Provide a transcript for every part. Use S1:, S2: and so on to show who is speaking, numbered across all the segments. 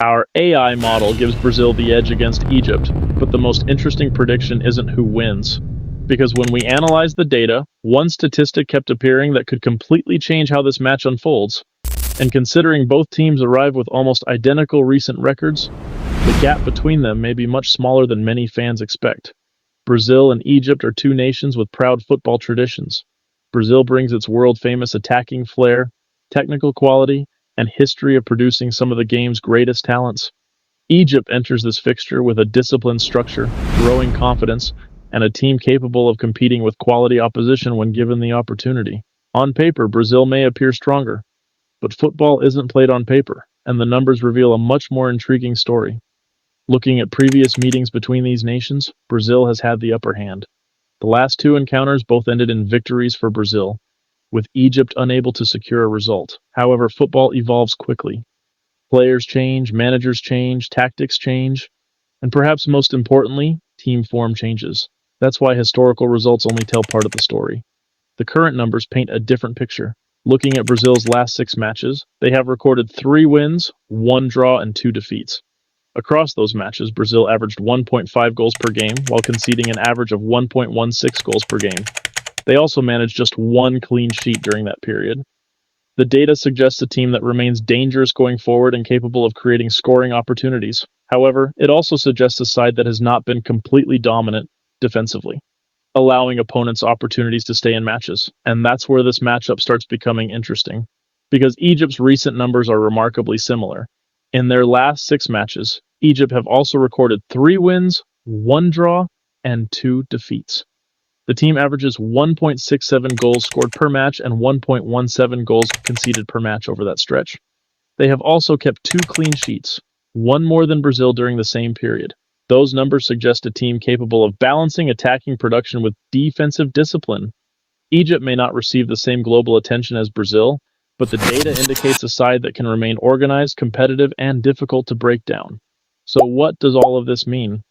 S1: Our AI model gives Brazil the edge against Egypt, but the most interesting prediction isn't who wins. Because when we analyzed the data, one statistic kept appearing that could completely change how this match unfolds. And considering both teams arrive with almost identical recent records, the gap between them may be much smaller than many fans expect. Brazil and Egypt are two nations with proud football traditions. Brazil brings its world-famous attacking flair, technical quality, and history of producing some of the game's greatest talents. Egypt enters this fixture with a disciplined structure, growing confidence, and a team capable of competing with quality opposition when given the opportunity. On paper, Brazil may appear stronger, but football isn't played on paper, and the numbers reveal a much more intriguing story. Looking at previous meetings between these nations, Brazil has had the upper hand. The last two encounters both ended in victories for Brazil, with Egypt unable to secure a result. However, football evolves quickly. Players change, managers change, tactics change, and perhaps most importantly, team form changes. That's why historical results only tell part of the story. The current numbers paint a different picture. Looking at Brazil's last 6 matches, they have recorded 3 wins, 1 draw, and 2 defeats. Across those matches, Brazil averaged 1.5 goals per game, while conceding an average of 1.16 goals per game. They also managed just 1 clean sheet during that period. The data suggests a team that remains dangerous going forward and capable of creating scoring opportunities. However, it also suggests a side that has not been completely dominant defensively, allowing opponents opportunities to stay in matches. And that's where this matchup starts becoming interesting, because Egypt's recent numbers are remarkably similar. In their last 6 matches, Egypt have also recorded 3 wins, 1 draw, and 2 defeats. The team averages 1.67 goals scored per match and 1.17 goals conceded per match over that stretch. They have also kept 2 clean sheets, 1 more than Brazil during the same period. Those numbers suggest a team capable of balancing attacking production with defensive discipline. Egypt may not receive the same global attention as Brazil, but the data indicates a side that can remain organized, competitive, and difficult to break down. So what does all of this mean?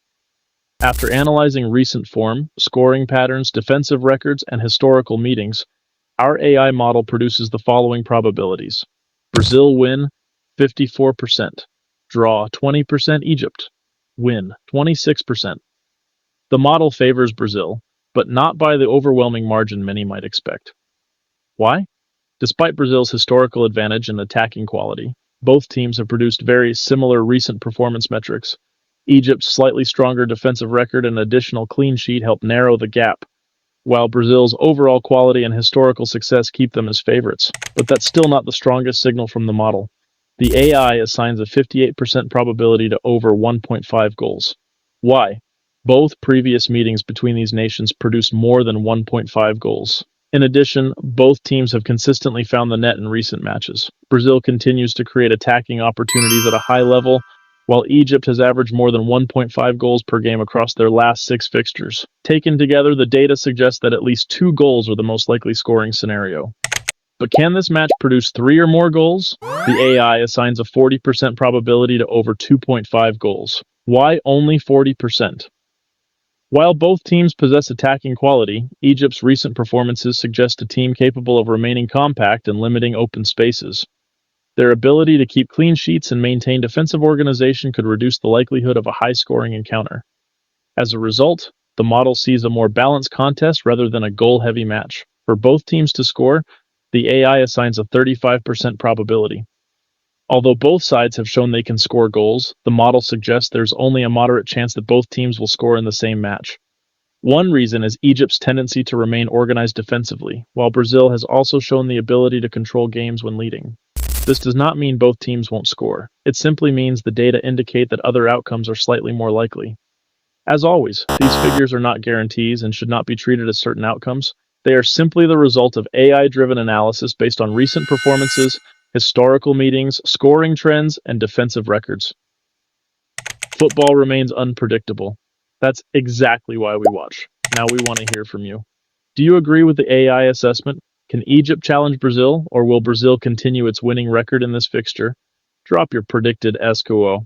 S1: After analyzing recent form, scoring patterns, defensive records, and historical meetings, our AI model produces the following probabilities. Brazil win 54%, draw 20%, Egypt win 26%. The model favors Brazil, but not by the overwhelming margin many might expect. Why? Despite Brazil's historical advantage in attacking quality, both teams have produced very similar recent performance metrics. Egypt's slightly stronger defensive record and additional clean sheet help narrow the gap, while Brazil's overall quality and historical success keep them as favorites. But that's still not the strongest signal from the model. The AI assigns a 58% probability to over 1.5 goals. Why? Both previous meetings between these nations produced more than 1.5 goals. In addition, both teams have consistently found the net in recent matches. Brazil continues to create attacking opportunities at a high level, while Egypt has averaged more than 1.5 goals per game across their last 6 fixtures. Taken together, the data suggests that at least 2 goals are the most likely scoring scenario. But can this match produce 3 or more goals? The AI assigns a 40% probability to over 2.5 goals. Why only 40%? While both teams possess attacking quality, Egypt's recent performances suggest a team capable of remaining compact and limiting open spaces. Their ability to keep clean sheets and maintain defensive organization could reduce the likelihood of a high-scoring encounter. As a result, the model sees a more balanced contest rather than a goal-heavy match. For both teams to score, the AI assigns a 35% probability. Although both sides have shown they can score goals, the model suggests there's only a moderate chance that both teams will score in the same match. One reason is Egypt's tendency to remain organized defensively, while Brazil has also shown the ability to control games when leading. This does not mean both teams won't score. It simply means the data indicate that other outcomes are slightly more likely. As always, these figures are not guarantees and should not be treated as certain outcomes. They are simply the result of AI-driven analysis based on recent performances, historical meetings, scoring trends, and defensive records. Football remains unpredictable. That's exactly why we watch. Now we want to hear from you. Do you agree with the AI assessment? Can Egypt challenge Brazil, or will Brazil continue its winning record in this fixture? Drop your predicted SQO.